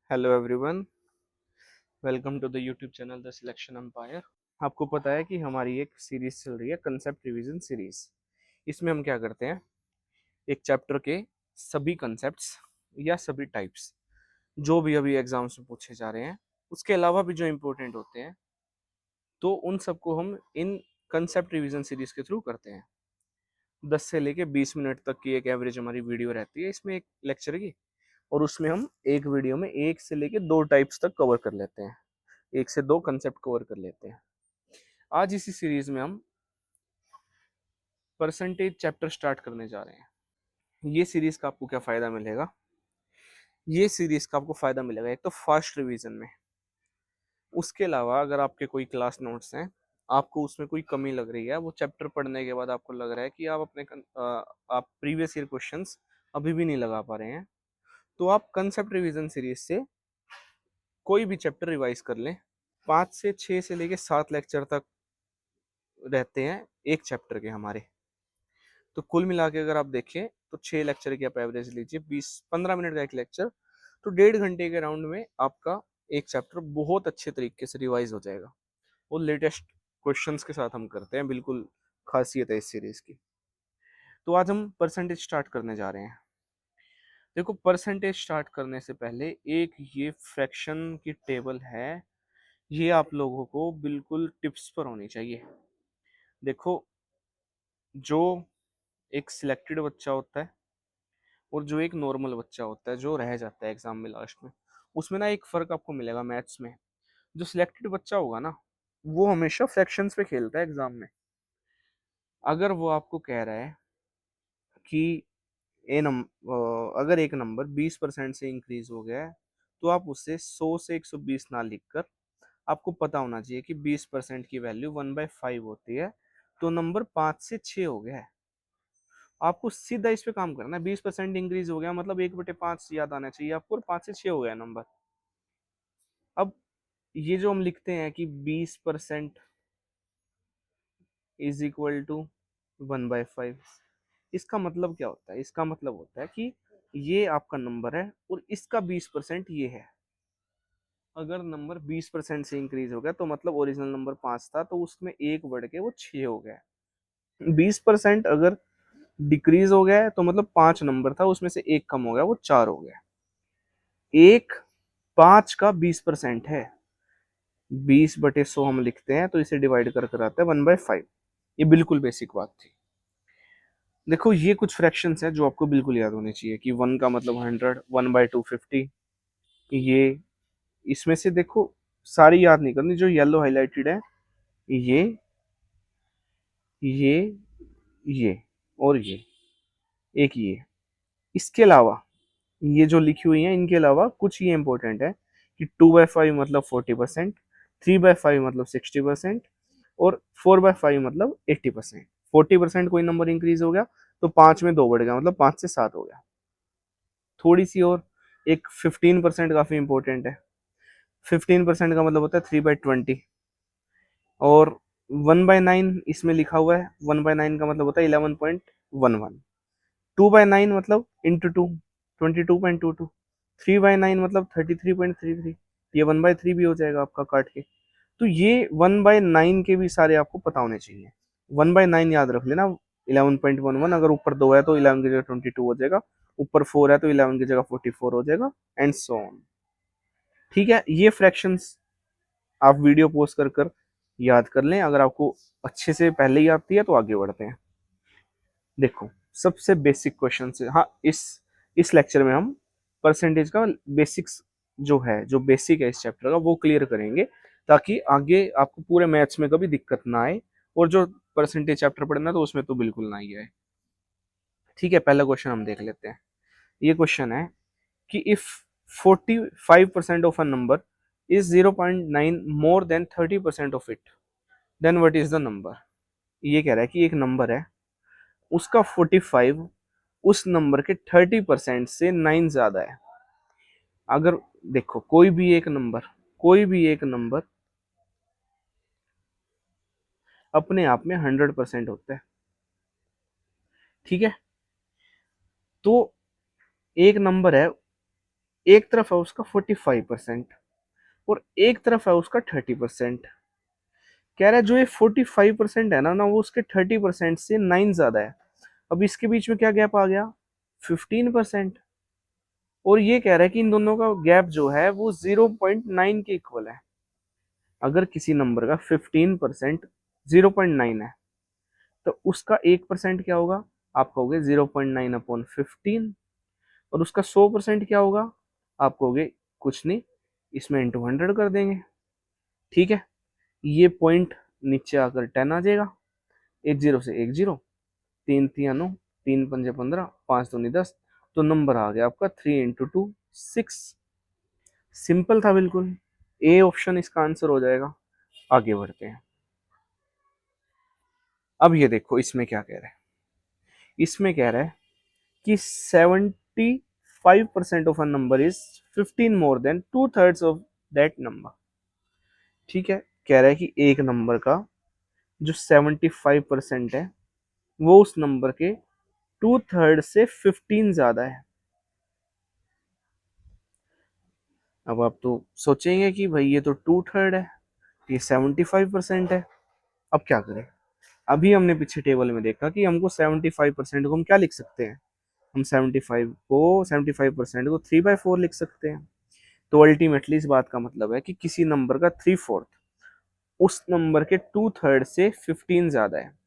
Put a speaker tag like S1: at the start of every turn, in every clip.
S1: Hello everyone, welcome to the YouTube channel the selection empire. आपको पता है कि हमारी एक सीरीज चल रही है, कंसेप्ट रिवीजन सीरीज। इसमें हम क्या करते हैं, एक चैप्टर के सभी कंसेप्ट्स या सभी टाइप्स जो भी अभी एग्जाम्स में पूछे जा रहे हैं, उसके अलावा भी जो इम्पोर्टेंट होते हैं, तो उन सबको हम इन कंसेप्ट रिवीजन सीरीज के थ्रू करते हैं। 10 से लेके 20 मिनट तक की एक एवरेज हमारी वीडियो रहती है इसमें एक लेक्चर की, और उसमें हम एक वीडियो में एक से लेके दो टाइप्स तक कवर कर लेते हैं, एक से दो कंसेप्ट कवर कर लेते हैं। आज इसी सीरीज में हम परसेंटेज चैप्टर स्टार्ट करने जा रहे हैं। ये सीरीज का आपको क्या फायदा मिलेगा, ये सीरीज का आपको फायदा मिलेगा एक तो फास्ट रिवीजन में। उसके अलावा अगर आपके कोई क्लास नोट्स हैं, आपको उसमें कोई कमी लग रही है, वो चैप्टर पढ़ने के बाद आपको लग रहा है कि आप आप प्रीवियस ईयर क्वेश्चंस अभी भी नहीं लगा पा रहे हैं, तो आप कंसेप्ट रिवीजन सीरीज से कोई भी चैप्टर रिवाइज कर लें। 5 से 6 से लेके 7 लेक्चर तक रहते हैं एक चैप्टर के हमारे। तो कुल मिला के अगर आप देखें तो 6 लेक्चर की आप एवरेज लीजिए, 20-15 मिनट का एक लेक्चर, तो 1.5 घंटे के राउंड में आपका एक चैप्टर बहुत अच्छे तरीके से रिवाइज हो जाएगा। और लेटेस्ट क्वेश्चंस के साथ हम करते हैं, बिल्कुल खासियत है इस सीरीज की। तो आज हम परसेंटेज स्टार्ट करने जा रहे हैं। देखो, परसेंटेज स्टार्ट करने से पहले एक ये फ्रैक्शन की टेबल है, ये आप लोगों को बिल्कुल टिप्स पर होनी चाहिए। देखो, जो एक सिलेक्टेड बच्चा होता है और जो एक नॉर्मल बच्चा होता है जो रह जाता है एग्जाम में लास्ट में, उसमें ना एक फर्क आपको मिलेगा मैथ्स में। जो सिलेक्टेड बच्चा होगा ना, वो हमेशा फ्रैक्शंस पे खेलता है एग्जाम में। अगर वो आपको कह रहा है कि अगर एक नंबर 20% से इंक्रीज हो गया है, तो आप उससे 100 से 120 ना लिखकर आपको पता होना चाहिए कि 20% की वैल्यू 1/5 होती है, तो नंबर 5 से 6 हो गया है। आपको सीधा इस पे काम करना है। 20% इंक्रीज हो गया मतलब 1/5 याद आना चाहिए आपको, और 5 से 6 हो गया नंबर। अब ये जो हम लिखते हैं कि 20% इज इक्वल टू 1/5, इसका मतलब क्या होता है? इसका मतलब होता है कि ये आपका नंबर है और इसका 20% ये है। अगर नंबर 20% से इंक्रीज हो गया तो मतलब ओरिजिनल नंबर 5 था, तो उसमें एक बढ़ के वो 6 हो गया। 20% अगर डिक्रीज हो गया है तो मतलब 5 नंबर था, उसमें से एक कम हो गया, वो 4 हो गया। एक 5 का 20% है, 20/100 हम लिखते हैं, तो इसे डिवाइड कर कर आता है 1/5। ये बिल्कुल बेसिक बात थी। देखो, ये कुछ फ्रैक्शंस हैं जो आपको बिल्कुल याद होने चाहिए कि 1 का मतलब 100, 1/250। ये इसमें से देखो, सारी याद नहीं करनी, जो येलो हाईलाइटेड है, ये ये ये और ये, एक ये। इसके अलावा ये जो लिखी हुई है, इनके अलावा कुछ ये इंपॉर्टेंट है कि 2/5 मतलब 40%, 3/5 मतलब 60%, और 4/5 मतलब 80%। 40% कोई नंबर इंक्रीज हो गया तो 5 में 2 बढ़ गया, मतलब 5 से 7 हो गया। थोड़ी सी और, एक 15% काफी इंपॉर्टेंट है। 15% का मतलब होता है 3/20, और 1/9 इसमें लिखा हुआ है। 1/9 का मतलब होता है 11.11। 2/9 मतलब इंटू 22.22। 3/9 मतलब 33.33। ये 1/3 भी हो जाएगा आपका काट के। तो ये 1/9 के भी सारे आपको पता होने चाहिए। 1/9 याद रख लेना, 11.11। अगर ऊपर 2 है तो 11 की जगह 22 हो जाएगा, ऊपर 4 है तो 11 की जगह 44 हो जाएगा, एंड सो ऑन। ठीक है, ये फ्रैक्शंस आप वीडियो पोस्ट कर कर याद कर लें। अगर आपको अच्छे से पहले ही आती है तो आगे बढ़ते हैं। देखो, सबसे बेसिक क्वेश्चन से, हाँ, इस लेक्चर में हम परसेंटेज का बेसिक्स जो है, जो बेसिक है इस चैप्टर का, वो क्लियर करेंगे, ताकि आगे आपको पूरे मैथ्स में कभी दिक्कत ना आए। और जो परसेंटेज चैप्टर पढ़ना तो उसमें तो बिल्कुल ना ही आए। ठीक है, पहला क्वेश्चन हम देख लेते हैं। ये क्वेश्चन है कि if 45% of a number is 0.9 more than 30% of it, then what is the number. ये कह रहा है कि एक नंबर है, उसका 45 उस नंबर के 30% से 9 ज्यादा है। अगर देखो, कोई भी एक नंबर अपने आप में 100% होता है। ठीक है, तो एक नंबर है, एक तरफ है उसका 45% और एक तरफ है उसका 30%। कह रहा है जो ये 45% है ना वो उसके 30% से 9 ज्यादा है। अब इसके बीच में क्या गैप आ गया, 15%। और ये कह रहा है कि इन दोनों का गैप जो है वो 0.9 के इक्वल है। अगर किसी नंबर का 15% 0.9 है तो उसका 1% क्या होगा, आप कहोगे 0.9/15। और उसका 100% क्या होगा, आप कहोगे कुछ नहीं, इसमें इंटू 100 कर देंगे। ठीक है, ये पॉइंट नीचे आकर 10 आ जाएगा, एक जीरो से एक जीरो, तीन तिया 9, तीन पंजे 15, पांच दूनी 10, तो नंबर आ गया आपका 3 × 2 6। सिंपल था बिल्कुल, ए ऑप्शन इसका आंसर हो जाएगा। आगे बढ़ते हैं। अब ये देखो इसमें क्या कह रहा है, इसमें कह रहा है कि 75% of a number is 15 more than 2/3 of that number. ठीक है, कह रहा है कि एक नंबर का जो 75% है वो उस नंबर के 2/3 से 15 ज्यादा है। अब आप तो सोचेंगे कि भाई ये तो 2/3 है, ये 75% है, अब क्या करें। अभी हमने पीछे टेबल में देखा कि हमको 75% को हम क्या लिख सकते हैं, हम 75% को 3/4 लिख सकते हैं। तो अल्टीमेटली इस बात का मतलब है कि किसी नंबर का 3/4 उस नंबर के 2/3 से 15 ज्यादा है।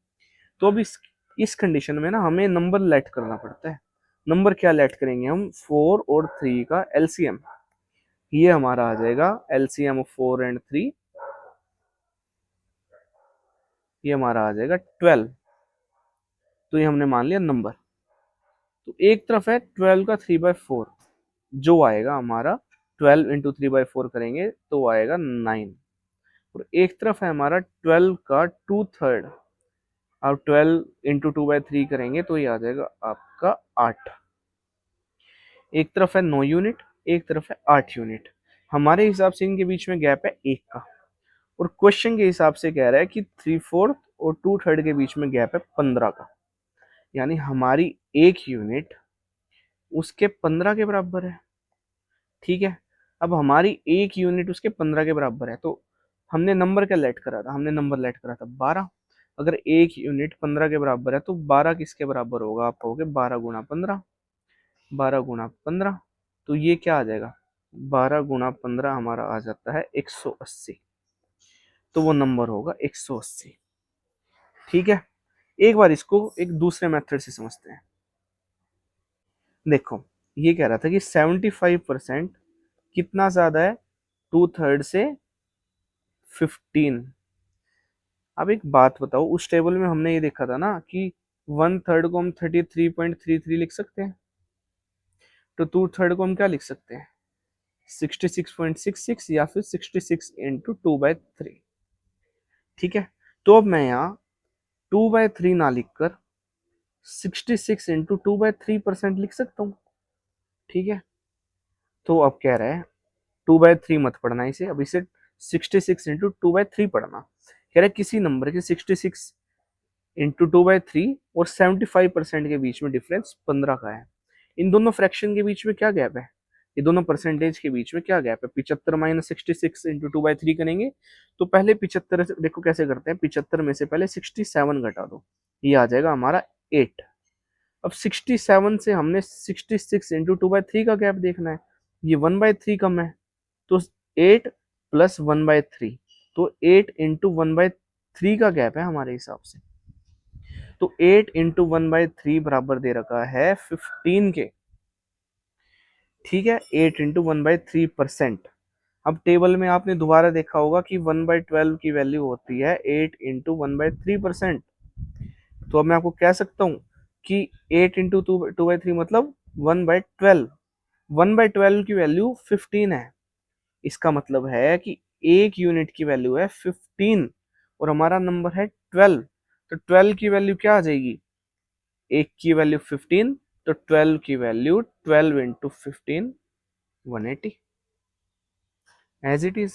S1: तो अब इस कंडीशन में ना हमें नंबर लेट करना पड़ता है। नंबर क्या लेट करेंगे हम, 4 और 3 का एलसीएम। ये हमारा आ जाएगा एलसीएम ऑफ 4 एंड 3, ये हमारा आ जाएगा 12। तो ये हमने मान लिया नंबर। तो एक तरफ है 12 का 3/4, जो आएगा हमारा 12 × 3/4 करेंगे तो आएगा 9। और एक तरफ है हमारा 12 का 2/3, अब 12 × 2/3 करेंगे तो ये आ जाएगा आपका 8। एक तरफ है 9 यूनिट, एक तरफ है 8 यूनिट। हमारे हिसाब से इनके बीच में गैप है 1 का। और क्वेश्चन के हिसाब से कह रहा है कि 3/4 और 2/3 के बीच में गैप है 15 का। यानी हमारी एक यूनिट उसके 15 के बराबर है। ठीक है, अब हमारी एक यूनिट उसके 15 के बराबर है, तो हमने नंबर क्या लेट करा था, हमने नंबर लेट करा था 12। अगर एक यूनिट 15 के बराबर है तो 12 किसके बराबर होगा, आप कहोगे 12 × 15, 12 × 15। तो ये क्या आ जाएगा, 12 × 15 हमारा आ जाता है 180। तो वो नंबर होगा 180। ठीक है, एक बार इसको एक दूसरे मेथड से समझते हैं। देखो ये कह रहा था कि 75% कितना ज्यादा है, 2/3 से 15। अब एक बात बताओ, उस टेबल में हमने ये देखा था ना कि 1/3 को हम 33.33 लिख सकते हैं, तो 2/3 को हम क्या लिख सकते हैं, 66.66 या फिर 66 × 2/3। ठीक है, तो अब मैं यहाँ 2/3 ना लिखकर 66 × 2/3% लिख सकता हूँ। ठीक है, तो अब कह रहा है 2/3 मत पढ़ना इसे, अब इसे 66 × 2/3 पढ़ना। कह रहा है किसी नंबर के 66 × 2/3 और 75% के बीच में डिफरेंस 15 का है। इन दोनों फ्रैक्शन के बीच में क्या गैप है, ये दोनों परसेंटेज के बीच में क्या गैप है, 75 - 66 × 2/3 करेंगे तो पहले 75 से देखो कैसे करते हैं, 75 में से पहले 67 घटा दो, ये आ जाएगा हमारा 8। अब 67 से हमने 66 × 2/3 का गैप देखना है, ये 1/3 कम है, तो 8 + 1/3, तो 8 × 1/3 का गैप है हमारे हिसाब से। तो 8 × 1/3 बराबर दे रखा है 15 के। ठीक है, 8 × 1/3%। अब टेबल में आपने दोबारा देखा होगा कि 1/12 की वैल्यू होती है 8 × 1/3%। तो अब मैं आपको कह सकता हूँ कि 8 × 2/3 मतलब 1/12। 1/12 की वैल्यू 15 है, इसका मतलब है कि एक यूनिट की वैल्यू है 15 और हमारा नंबर है 12। तो 12 की वैल्यू क्या आ जाएगी, एक की वैल्यू 15, तो 12 की वैल्यू 12 × 15 180 एज इट इज।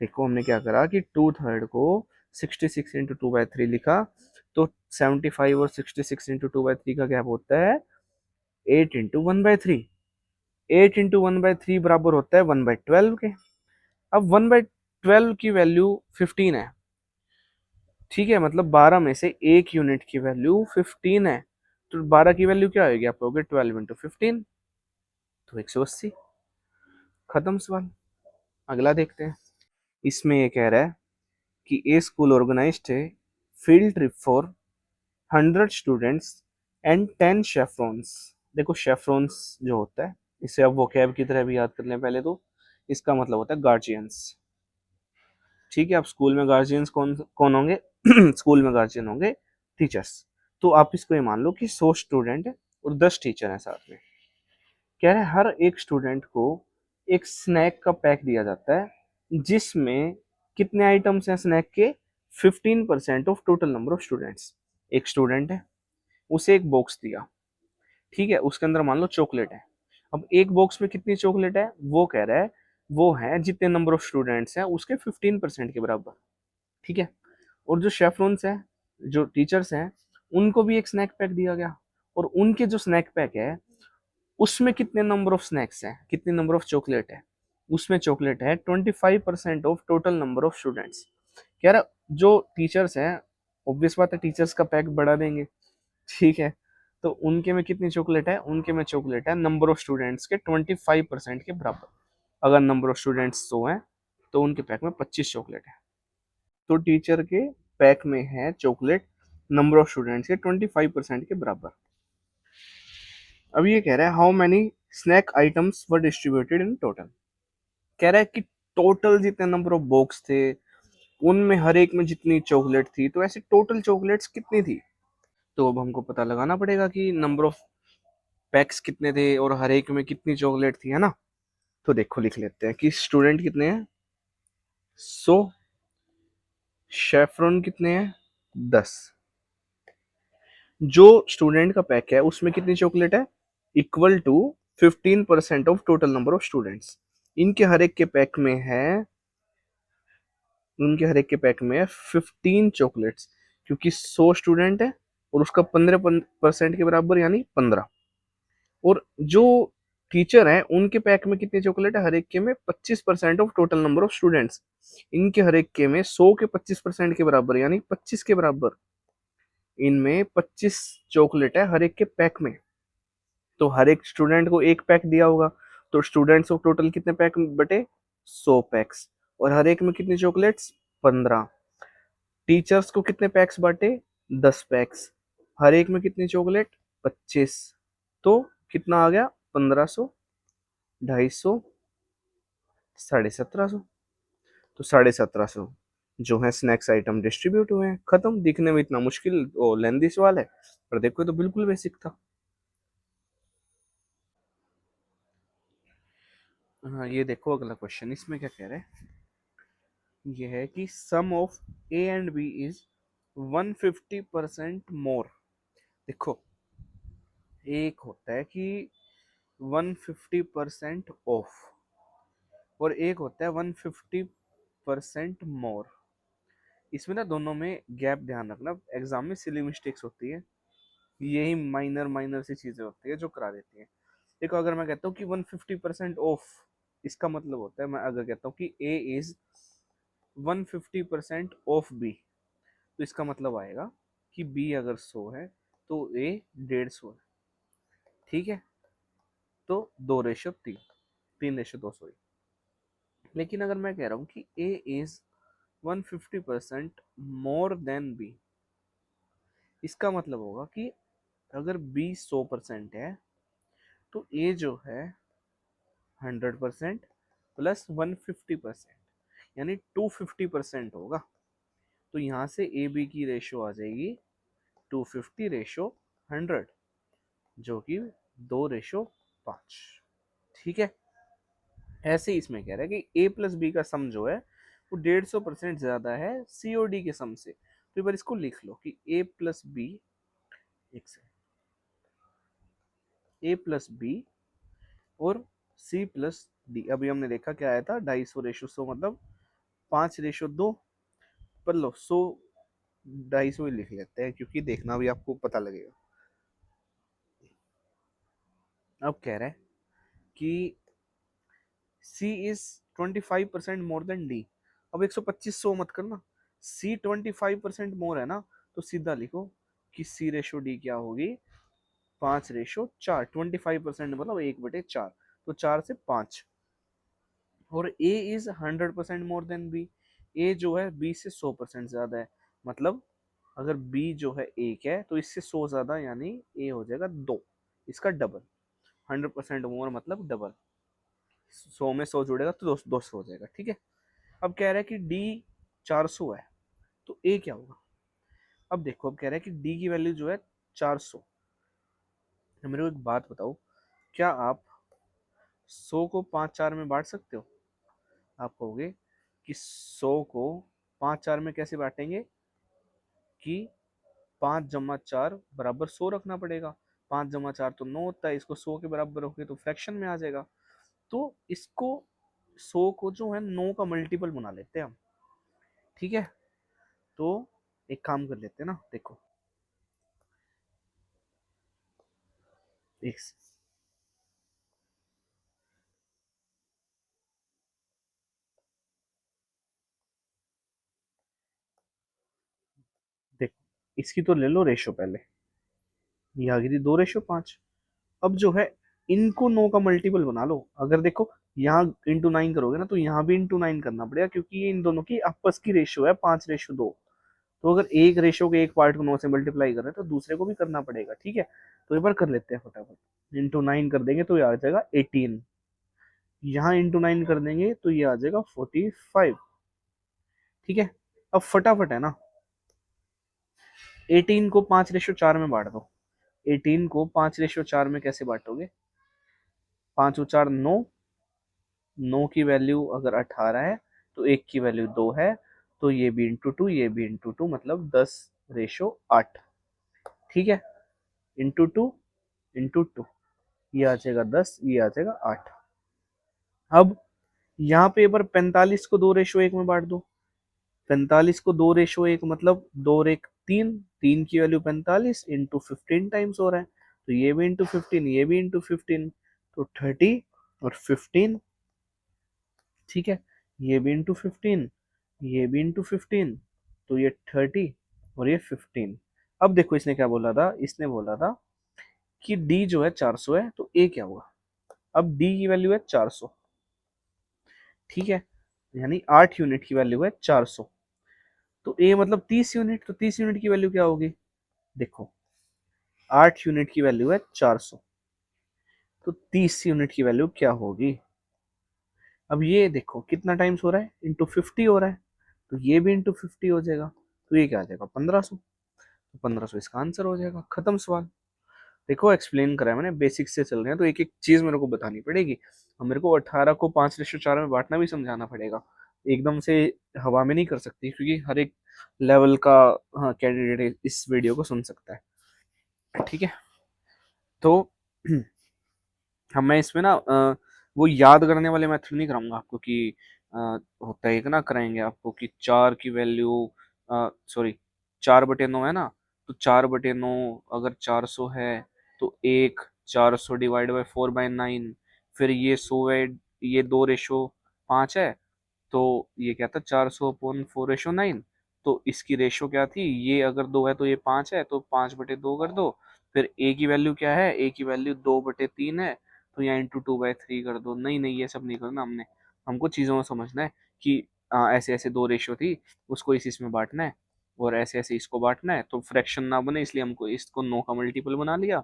S1: देखो हमने क्या करा कि 2/3 को 66 × 2/3 लिखा, तो 75 और 66 × 2/3 का गैप होता है 8 × 1/3। 8 × 1/3 बराबर होता है 1/12 के। अब 1/12 की वैल्यू 15 है, ठीक है, मतलब 12 में से एक यूनिट की वैल्यू 15 है, तो 12 की वैल्यू क्या होगी, आप कहोगे 12 × 15, तो 180। खत्म सवाल। अगला देखते हैं। इसमें ये कह रहा है कि ए स्कूल ऑर्गेनाइज्ड है field trip for 100 students and 10 शेफ्रॉन्स। देखो शेफ्रॉन्स जो होता है, इसे अब वोकैब की तरह भी याद कर लें पहले तो। इसका मतलब होता है गार्जियंस, ठीक है। अब स्कूल में गार्जियंस कौन कौन होंगे स्कूल में गार्जियन होंगे टीचर्स। तो आप इसको ये मान लो कि 100 स्टूडेंट है और 10 टीचर हैं साथ में। कह रहे हैं हर एक स्टूडेंट को एक स्नैक का पैक दिया जाता है जिसमें कितने आइटम्स हैं स्नैक के, 15% of total number of students. एक स्टूडेंट है, उसे एक बॉक्स दिया, ठीक है, उसके अंदर मान लो चॉकलेट है। अब एक बॉक्स में कितनी चॉकलेट है, वो कह रहा है वो है जितने नंबर ऑफ स्टूडेंट्स हैं उसके 15% के बराबर, ठीक है। और जो शेफरॉन्स हैं, जो टीचर्स हैं, उनको भी एक स्नैक पैक दिया गया, और उनके जो स्नैक पैक है उसमें कितने नंबर ऑफ स्नैक्स हैं, कितने नंबर ऑफ चॉकलेट है, उसमें चॉकलेट है 25% of total number of students. कह रहा जो टीचर्स हैं, ऑब्वियस बात है टीचर्स का पैक बढ़ा देंगे, ठीक है, तो उनके में कितनी चॉकलेट है, उनके में चॉकलेट है नंबर ऑफ स्टूडेंट्स के 25% के बराबर। अगर नंबर ऑफ स्टूडेंट्स 100 हैं तो उनके पैक में 25 चॉकलेट है। तो टीचर के पैक में है चॉकलेट नंबर ऑफ स्टूडेंट्स के 25% के बराबर। अब ये कह रहा है how many snack items were distributed in total. कह रहा है कि टोटल जितने नंबर ऑफ बॉक्स थे उनमें हर एक में जितनी चॉकलेट थी, तो ऐसे टोटल चॉकलेट्स कितनी थी। तो अब हमको पता लगाना पड़ेगा कि नंबर ऑफ पैक्स कितने थे और हर एक में कितनी चॉकलेट थी, है ना। तो देखो लिख लेते हैं कि स्टूडेंट कितने हैं 100, शेफरॉन कितने हैं 10। जो स्टूडेंट का पैक है उसमें कितनी चॉकलेट है, equal to 15% of total number of students. इनके हर एक के पैक में है, उनके हर एक के पैक में है 15 चॉकलेट्स, क्योंकि 100 स्टूडेंट है और उसका 15% के बराबर यानी 15। और जो टीचर हैं उनके पैक में कितनी चॉकलेट है, हर एक के में 25% of total number of students. इनके हर एक के में 100 के 25% के बराबर यानी 25 के बराबर। इनमें 25 चॉकलेट है हर एक के पैक में, तो हर एक स्टूडेंट को एक पैक दिया होगा, तो स्टूडेंट्स को टोटल कितने पैक बटे 100 पैक्स, और हर एक में कितनी चॉकलेट्स 15। टीचर्स को कितने पैक्स बांटे 10 पैक्स, हर एक में कितनी चॉकलेट 25, तो कितना आ गया 1500, 250, 1750। तो 1750 जो है स्नैक्स आइटम डिस्ट्रीब्यूट हुए हैं। खत्म। दिखने में इतना मुश्किल और लेंदी सवाल है, पर देखो तो बिल्कुल बेसिक था। हाँ ये देखो अगला क्वेश्चन, इसमें क्या कह रहे हैं, ये है कि sum of A and B is 150% more. देखो एक होता है कि 150% ऑफ और एक होता है 150% मोर। इसमें ना दोनों में गैप ध्यान रखना, एग्जाम में सिली मिस्टेक्स होती है, यही माइनर माइनर सी चीजें होती है जो करा देती हैं। देखो अगर मैं कहता हूँ कि 150% ऑफ, इसका मतलब होता है मैं अगर कहता हूँ कि ए इज 150% ऑफ बी, तो इसका मतलब आएगा कि बी अगर 100 है तो ए 150 है, ठीक है। तो 2:3, 3:200 सॉरी। लेकिन अगर मैं कह रहा हूँ कि ए इज 150% मोर देन बी, इसका मतलब होगा कि अगर बी 100% है तो ए जो है 100% प्लस 150% यानी 250% होगा। तो यहाँ से ए बी की रेशो आ जाएगी 250:100, जो कि 2:5, ठीक है। ऐसे ही इसमें कह रहा है कि ए प्लस बी का सम जो है वो 150% ज्यादा है सी और डी के सम से। तो एक बार इसको लिख लो कि ए प्लस बी, एक से ए प्लस बी और सी प्लस डी। अभी हमने देखा क्या आया था 250:100 मतलब 5:2। पर लो 100 250 ही लिख लेते हैं क्योंकि देखना भी आपको पता लगेगा। अब कह रहा है कि C is 25% more than D। अब 125 100 मत करना, C 25% मोर है ना, तो सीधा लिखो कि C रेशो D क्या होगी, 5:4। 25% मतलब 1/4, तो 4 से 5। और A is 100% more than B, A जो है B से 100% ज्यादा है, मतलब अगर B जो है 1 है तो इससे 100 ज्यादा, यानी A हो जाएगा 2, इसका डबल। 100% मोर मतलब डबल, 100 में 100 जुड़ेगा तो 200 हो जाएगा, ठीक है। अब कह रहा है कि D 400 है, तो A क्या होगा। अब देखो, अब कह रहा है कि D की वैल्यू जो है 400। मेरे को एक बात बताओ, क्या आप 100 को 5 4 में बांट सकते हो। आप कहोगे कि 100 को 5 4 में कैसे बांटेंगे, कि 5 + 4 बराबर 100 रखना पड़ेगा। 5 + 4 तो 9 होता है, इसको 100 के बराबर रखोगे तो फ्रैक्शन में आ जाएगा। तो इसको 100 को जो है 9 का मल्टीपल बना लेते हैं हम, ठीक है। तो एक काम कर लेते हैं ना, देखो एक देखो, इसकी तो ले लो रेशो पहले, ये आ गई थी 2:5। अब जो है इनको 9 का मल्टीपल बना लो। अगर देखो यहाँ इंटू 9 करोगे ना, तो यहाँ भी इंटू 9 करना पड़ेगा, क्योंकि ये इन दोनों की आपस की रेशियो है 5:2। तो अगर एक रेशियो के एक पार्ट को 9 से मल्टीप्लाई कर रहे हैं तो दूसरे को भी करना पड़ेगा, ठीक है। तो एक बार कर लेते हैं फटाफट। इंटू 9 कर देंगे तो ये आ जाएगा 18, यहाँ इंटू 9 कर देंगे तो ये आ जाएगा 45, ठीक है। अब फटाफट है ना, 18 को 5:4 में बांट दो। 18 को 5:4 में कैसे बांटोगे, 5 × 4 9, 9 की वैल्यू अगर 18 है तो 1 की वैल्यू 2 है, तो ये भी इंटू 2, ये भी इंटू 2, मतलब 10:8, ठीक है। इंटू 2 इंटू 2, ये आ जाएगा 10, ये आ जाएगा 8। अब यहाँ पे पर 45 को 2:1 में बांट दो। 45 को 2:1 मतलब 2 और 1 3, 3 की वैल्यू 45 इंटू 15 टाइम्स हो रहा है, तो ये भी इंटू 15, ये भी इंटू 15, तो 30 और 15, ठीक है। ये भी इंटू 15, ये भी इंटू 15, तो ये 30 और ये 15। अब देखो इसने क्या बोला था, इसने बोला था कि D जो है 400 है, तो A क्या होगा। अब D की वैल्यू है 400, ठीक है, यानी 8 यूनिट की वैल्यू है 400, तो A मतलब 30 यूनिट, तो 30 यूनिट की वैल्यू क्या होगी। देखो 8 यूनिट की वैल्यू है 400, तो 30 यूनिट की वैल्यू क्या होगी। अब ये देखो कितना टाइम्स हो रहा है, इंटू 50 हो रहा है, तो ये भी इंटू 50 हो जाएगा, तो ये क्या आ जाएगा 1500, तो 1500 इसका आंसर हो जाएगा, खत्म सवाल। देखो एक्सप्लेन करा है मैंने, बेसिक से चल रहे हैं तो एक एक चीज मेरे को बतानी पड़ेगी। और मेरे को 18 को 5:4 में बांटना भी समझाना पड़ेगा, एकदम से हवा में नहीं कर सकती, क्योंकि हर एक लेवल का हाँ कैंडिडेट इस वीडियो को सुन सकता है, ठीक है। तो मैं इसमें ना वो याद करने वाले मेथड नहीं कराऊंगा आपको कि होता है एक ना, कराएंगे आपको कि 4 की वैल्यू, सॉरी 4/9 है ना, तो 4/9 अगर 400 है, तो एक 400 डिवाइड बाई 4/9, फिर ये 100 है, ये 2:5 है, तो ये क्या था 400/4:9, तो इसकी रेशो क्या थी, ये अगर 2 है तो ये 5 है, तो 5/2 कर दो। फिर ए की वैल्यू क्या है, ए की वैल्यू 2/3 है, तो यहाँ इंटू 2/3 कर दो। नहीं नहीं, ये सब नहीं करना हमने, हमको चीज़ों में समझना है कि ऐसे ऐसे 2 रेशो थी, उसको इसमें बांटना है, और ऐसे ऐसे इसको बांटना है, तो फ्रैक्शन ना बने इसलिए हमको इसको 9 का मल्टीपल बना लिया।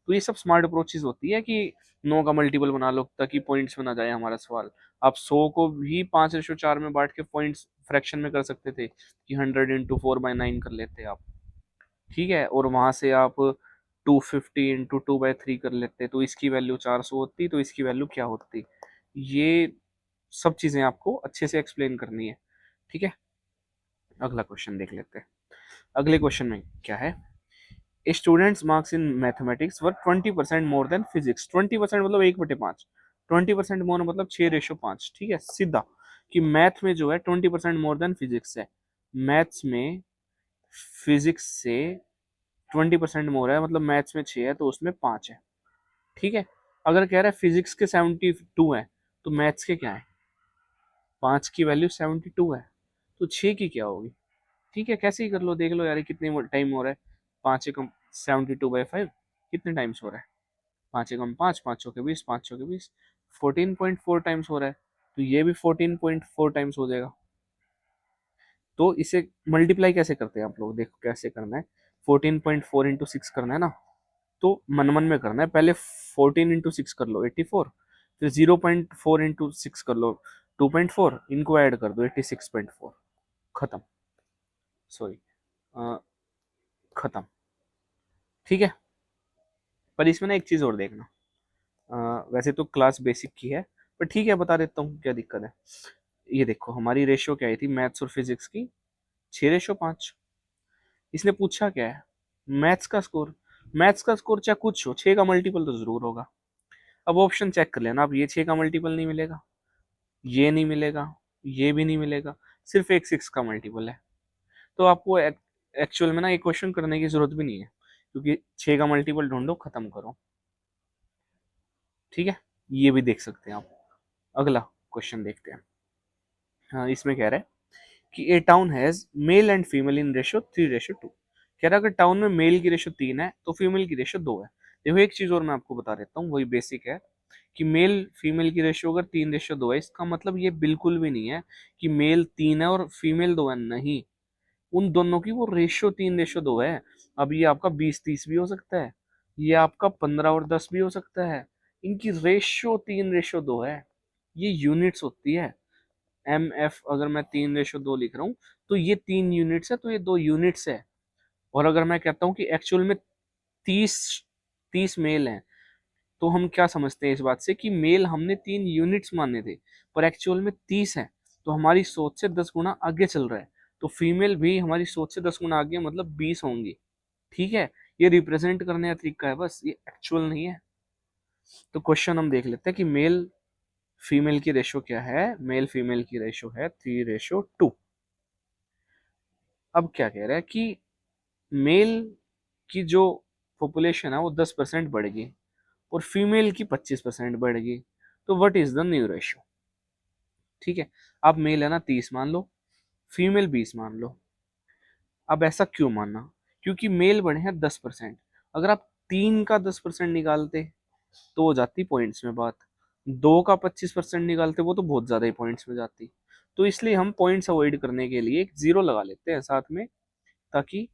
S1: तो ये सब स्मार्ट अप्रोचेज होती है कि 9 का मल्टीपल बना लो ताकि पॉइंट्स में ना जाए हमारा सवाल। आप 100 को भी 5:4 में बांट के पॉइंट्स फ्रैक्शन में कर सकते थे कि 100 × 4/9 कर लेते आप, ठीक है। और वहां से आप 250 × 2/3 कर लेते, तो इसकी वैल्यू 400 होती, तो इसकी वैल्यू क्या होती। ये सब चीजें आपको अच्छे से एक्सप्लेन करनी है, ठीक है। अगला क्वेश्चन देख लेते हैं। अगले क्वेश्चन में क्या है, students marks in mathematics were 20% more than physics. 20% मतलब 1/5, 20% मोर मतलब 6:5, ठीक है सीधा, कि मैथ में जो है 20% मोर देन फिजिक्स है। मैथ्स में फिजिक्स से 20% मोर है, मतलब मैथ्स में 6 है तो उसमें 5 है, ठीक है। अगर कह रहा है फिजिक्स के 72 है तो मैथ्स के क्या है, 5 की वैल्यू 72 है तो 6 की क्या होगी। ठीक है, कैसे ही कर लो, देख लो यार ये कितने टाइम हो रहा है, 5 एकम 72/5 कितने टाइम्स हो रहा है, 5 एकम 5, 5 के 20, 5 के 20, 14.4 टाइम्स हो रहा है, तो ये भी 14.4 टाइम्स हो जाएगा। तो इसे मल्टीप्लाई कैसे करते हैं आप लोग, देखो कैसे करना है, 14.4 इंटू 6 करना है ना, तो मन मन में करना है, पहले 14 इंटू 6 कर लो 84, फिर 0.4 इंटू 6 कर लो 2.4, इनको ऐड कर दो 86.4, खत्म, सॉरी खत्म। ठीक है, पर इसमें ना एक चीज और देखना, वैसे तो क्लास बेसिक की है, पर ठीक है बता देता हूँ क्या दिक्कत है। ये देखो हमारी रेशियो क्या आई थी मैथ्स और फिजिक्स की, 6:5। इसने पूछा क्या है, मैथ्स का स्कोर। मैथ्स का स्कोर चाहे कुछ हो, 6 का मल्टीपल तो जरूर होगा। अब ऑप्शन चेक कर लेना, अब ये 6 का मल्टीपल नहीं मिलेगा, ये नहीं मिलेगा, ये भी नहीं मिलेगा, सिर्फ एक 6 का मल्टीपल है। तो आपको एक्चुअल में ना ये क्वेश्चन करने की जरूरत भी नहीं है, क्योंकि 6 का मल्टीपल ढूंढो खत्म करो। ठीक है, ये भी देख सकते हैं आप। अगला क्वेश्चन देखते हैं। हाँ, इसमें कह रहा है कि a town has male and female in ratio 3:2। कह रहा है अगर टाउन में मेल की रेशियो 3 है तो फीमेल की रेशियो 2 है। देखो एक चीज और मैं आपको बता देता हूँ, वही बेसिक है कि मेल फीमेल की रेशियो अगर 3:2 है, इसका मतलब ये बिल्कुल भी नहीं है कि मेल 3 है और फीमेल 2 है, नहीं, उन दोनों की वो रेशियो 3:2 है। अब ये आपका 20-30 भी हो सकता है, ये आपका 15 और 10 भी हो सकता है, इनकी रेशियो 3:2 है। ये यूनिट्स होती है, MF अगर मैं 3:2 लिख रहा हूँ तो ये 3 यूनिट्स है, तो ये 2 यूनिट्स है। और अगर मैं कहता हूँ कि एक्चुअल में 30 30 मेल हैं, तो हम क्या समझते हैं इस बात से कि मेल हमने 3 यूनिट्स माने थे, पर एक्चुअल में 30 है, तो हमारी सोच से 10 गुना आगे चल रहा है, तो फीमेल भी हमारी सोच से 10 गुना आगे मतलब 20 होंगी। ठीक है, ये रिप्रेजेंट करने का तरीका है बस, ये एक्चुअल नहीं है। तो क्वेश्चन हम देख लेते हैं कि मेल फीमेल की रेशो क्या है, मेल फीमेल की रेशो है 3:2। अब क्या कह रहा है कि मेल की जो पॉपुलेशन है वो 10% बढ़ेगी और फीमेल की 25% बढ़ेगी, तो what is the new ratio. ठीक है, अब मेल है ना 30 मान लो, फीमेल 20 मान लो। अब ऐसा क्यों मानना, क्योंकि मेल बढ़े हैं 10%, अगर आप 3 का 10% निकालते तो हो जाती पॉइंट्स में बात, 2 का 25% निकालते वो तो बहुत ज्यादा ही पॉइंट्स में जाती। तो इसलिए हम पॉइंट्स अवॉइड करने के लिए एक जीरो लगा लेते हैं साथ में, ताकि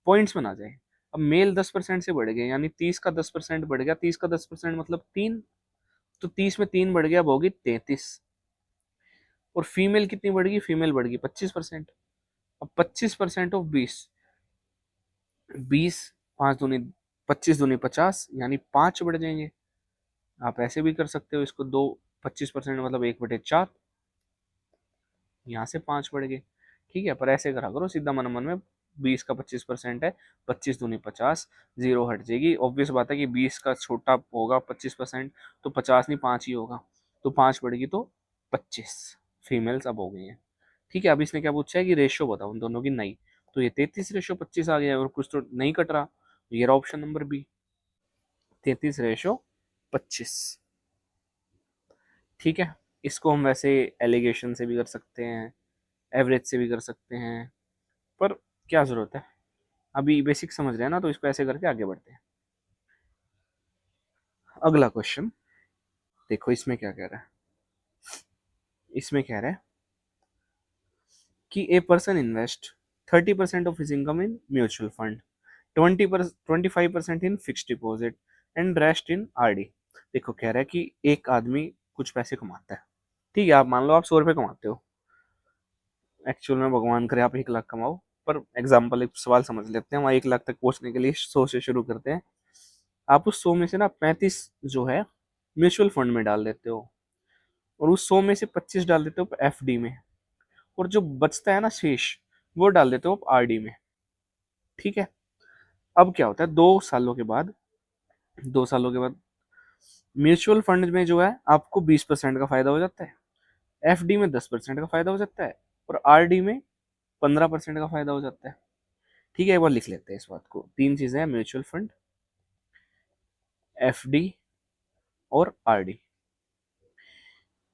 S1: पॉइंट्स में ना जाए। अब मेल 10% से बढ़ गए, यानी 30 का 10% बढ़ गया, 30 का 10% मतलब 3, तो 30 में 3 बढ़ गया, अब होगी 33। और फीमेल कितनी बढ़ गई, फीमेल बढ़ गई 25%। अब 25% ऑफ 20, 20 5 दूनी 25 दूनी 50, यानी 5 बढ़ जाएंगे। आप ऐसे भी कर सकते हो इसको, दो 25% मतलब 1/4, यहाँ से 5 बढ़ गए। ठीक है, पर ऐसे करा करो सीधा मन मन में, 20 का 25% है, 25 दूनी 50, जीरो हट जाएगी। ऑब्वियस बात है कि 20 का छोटा होगा 25%, तो 50 नहीं 5 ही होगा, तो 5 बढ़ेगी तो 25 फीमेल्स अब हो गई हैं। ठीक है, अब इसने क्या पूछा है कि रेशियो बताओ उन दोनों की, नहीं, तो ये 33:25 आ गया, और कुछ तो नहीं कट रहा, ये रहा ऑप्शन नंबर बी, 33:25। ठीक है, इसको हम वैसे एलिगेशन से भी कर सकते हैं, एवरेज से भी कर सकते हैं, पर क्या जरूरत है, अभी बेसिक समझ रहे हैं ना, तो इसको ऐसे करके आगे बढ़ते हैं। अगला क्वेश्चन देखो, इसमें क्या कह रहा है, इसमें कह रहा है कि a person invest 30% of his income in mutual fund, 25% in fix deposit and rest in RD। देखो कह रहा है कि एक आदमी कुछ पैसे कमाता है, ठीक है, आप मान लो आप 100 रुपये कमाते हो, एक्चुअल में भगवान करे आप 1 लाख कमाओ, पर एग्जाम्पल एक सवाल समझ लेते हैं, वहाँ 1 लाख तक पहुंचने के लिए 100 से शुरू करते हैं। आप उस 100 में से ना 35 जो है म्यूचुअल फंड में डाल देते हो, और उस 100 में से 25 डाल देते हो FD में, और जो बचता है ना शेष, वो डाल देते हो आप RD में। ठीक है, अब क्या होता है, 2 सालों के बाद म्यूचुअल फंड में जो है आपको 20% का फायदा हो जाता है, FD में 10% का फायदा हो जाता है, और RD में 15% का फायदा हो जाता है। ठीक है, एक बार लिख लेते हैं इस बात को, 3 चीजें हैं, म्यूचुअल फंड, FD और आरडी।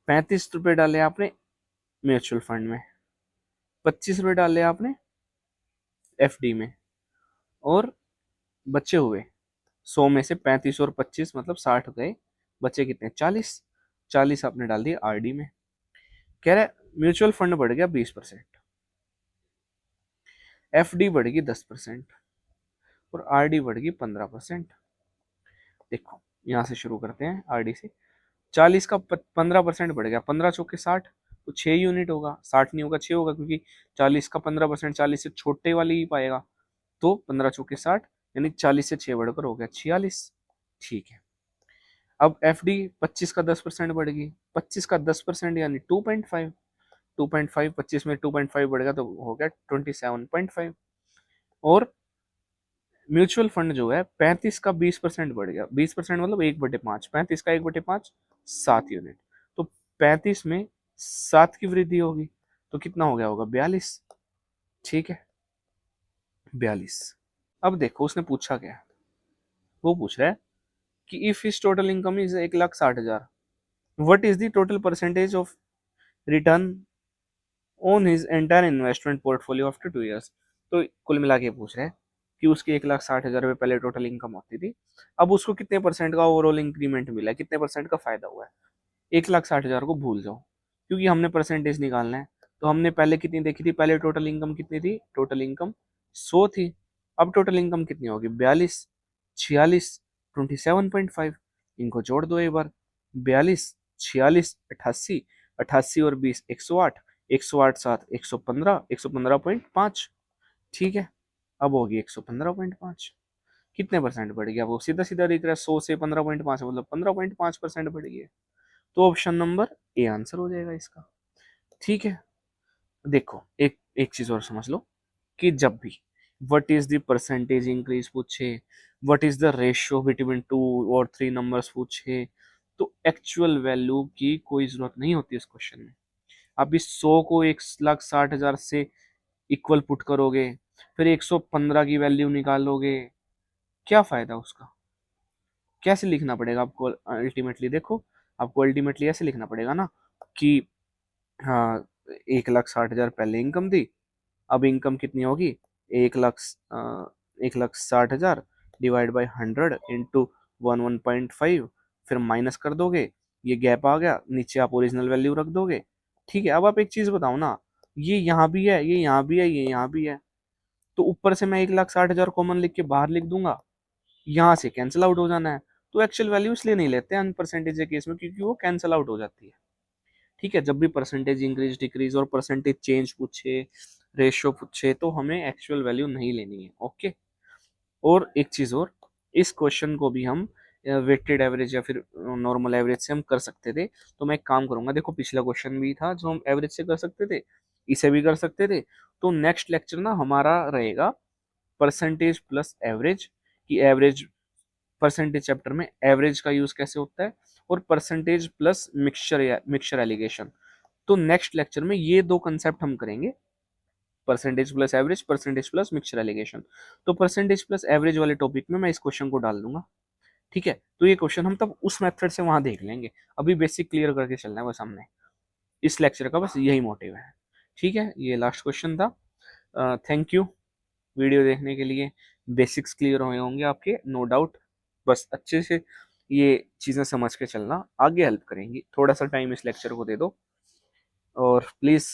S1: 35 रुपए डाले आपने म्यूचुअल फंड में, 25 रुपए डाले आपने एफडी में, और बचे हुए 100 में से 35 और 25 मतलब 60 गए, बचे कितने 40। 40 आपने डाल दिए आरडी में। कह रहा है म्यूचुअल फंड बढ़ गया 20%, एफडी बढ़ गई 10% और आरडी बढ़ गई 15%। देखो यहां से शुरू करते हैं आरडी से। 40 का 15% बढ़ गया, 15 चौके 60, तो 6 यूनिट होगा, 60 नहीं होगा 6 होगा, क्योंकि 40 का 15% 40 से छोटे वाली ही पाएगा। तो 15 चौके 60, यानी 40 से 6 बढ़कर हो गया 46। ठीक है, अब एफ डी 25 का 10% बढ़ गई, 25 का 10% यानी 2.5, 2.5 25 में 2.5 बढ़ेगा तो हो गया 27.5। और म्यूचुअल फंड जो है 35 का 20% बढ़ गया, 20% मतलब 1/5, 35 का 1/5 7 यूनिट, तो 35 में 7 की वृद्धि होगी, तो कितना हो गया होगा 42। ठीक है 42। अब देखो उसने पूछा क्या, वो पूछ रहा है कि if his total income is 1,60,000, what is the total percentage of return on his entire investment portfolio after 2 years। तो कुल मिला के पूछ रहे हैं कि उसकी 1,60,000 रुपये पहले टोटल इनकम होती थी, अब उसको कितने परसेंट का ओवरऑल इंक्रीमेंट मिला है, कितने परसेंट का फायदा हुआ है। 1,60,000 को भूल जाओ, क्योंकि हमने परसेंटेज निकालना है। तो हमने पहले कितनी देखी थी, पहले टोटल इनकम कितनी थी, टोटल इनकम 100 थी। अब टोटल इनकम कितनी होगी 42, 46, 27.5, इनको जोड़ दो एक बार, 42, 46, 88, 88 और 20 108, 108 7 115, 115.5। ठीक है, अब होगी 115.5, कितने परसेंट बढ़ गया, वो सीधा सीधा दिख रहा है 100 से 15.5 मतलब 15.5% बढ़ गई है। तो ऑप्शन नंबर ए आंसर हो जाएगा इसका। ठीक है, देखो एक एक चीज और समझ लो कि जब भी what is the percentage increase पूछे, what is the ratio between 2 और 3 नंबर्स पूछे, तो एक्चुअल वैल्यू की कोई जरूरत नहीं होती इस क्वेश्चन में। आप इस 100 को 1,60,000 से इक्वल पुट करोगे, फिर 115 की वैल्यू निकालोगे, क्या फायदा उसका। कैसे लिखना पड़ेगा आपको अल्टीमेटली, देखो आपको अल्टीमेटली ऐसे लिखना पड़ेगा ना कि हाँ 1,60,000 पहले इनकम थी, अब इनकम कितनी होगी 1,60,000 डिवाइड बाई 100 इंटू 1.5, फिर माइनस कर दोगे, ये गैप आ गया, नीचे आप ओरिजिनल वैल्यू रख दोगे। ठीक है, अब आप एक चीज बताओ ना, ये यहाँ भी है, ये यहाँ भी है, ये यहाँ भी है, तो ऊपर से मैं 1,60,000 कॉमन लिख के बाहर लिख दूंगा, यहाँ से कैंसिल आउट हो जाना है। तो एक्चुअल वैल्यू इसलिए नहीं लेते हैं परसेंटेज के केस में, क्योंकि वो कैंसिल आउट हो जाती है। ठीक है, जब भी परसेंटेज इंक्रीज डिक्रीज और परसेंटेज चेंज पूछे, रेशियो पूछे, तो हमें एक्चुअल वैल्यू नहीं लेनी है। ओके, और एक चीज और, इस क्वेश्चन को भी हम वेटेड एवरेज या फिर नॉर्मल एवरेज से हम कर सकते थे। तो मैं एक काम करूंगा, देखो पिछला क्वेश्चन भी था जो हम एवरेज से कर सकते थे, इसे भी कर सकते थे। तो नेक्स्ट लेक्चर ना हमारा रहेगा परसेंटेज प्लस एवरेज, की एवरेज परसेंटेज चैप्टर में एवरेज का यूज कैसे होता है, और परसेंटेज प्लस मिक्सचर या मिक्सचर एलिगेशन। तो नेक्स्ट लेक्चर में ये दो कंसेप्ट हम करेंगे, percentage plus average, percentage plus mixture allegation. तो परसेंटेज प्लस एवरेज वाले टॉपिक में मैं इस क्वेश्चन को डाल दूंगा। ठीक है, तो ये क्वेश्चन हम तब उस मेथड से वहां देख लेंगे, अभी बेसिक क्लियर करके चलना है वो सामने। इस लेक्चर का बस यही मोटिव है। ठीक है, ये लास्ट क्वेश्चन था। थैंक यू वीडियो देखने के लिए। बेसिक्स क्लियर हुए होंगे आपके, नो डाउट। बस अच्छे से ये चीज़ें समझ के चलना, आगे हेल्प करेंगी। थोड़ा सा टाइम इस लेक्चर को दे दो, और प्लीज़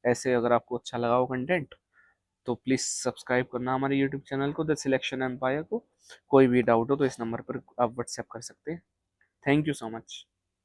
S1: ऐसे अगर आपको अच्छा लगा हो कंटेंट तो प्लीज़ सब्सक्राइब करना हमारे यूट्यूब चैनल को, द सिलेक्शन एम्पायर को। कोई भी डाउट हो तो इस नंबर पर आप व्हाट्सएप कर सकते हैं। Thank you so much.